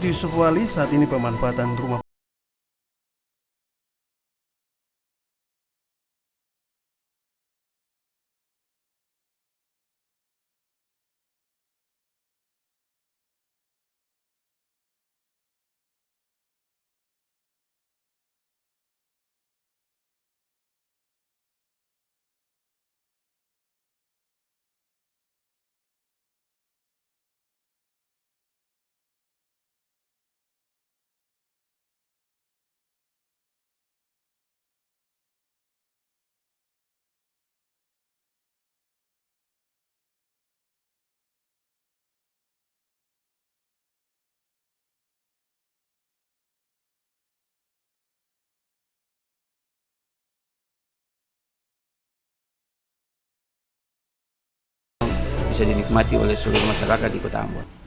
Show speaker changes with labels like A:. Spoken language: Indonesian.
A: Menurut Yusuf Wali, saat ini pemanfaatan rumah
B: bisa dinikmati oleh seluruh masyarakat di Kota Ambon.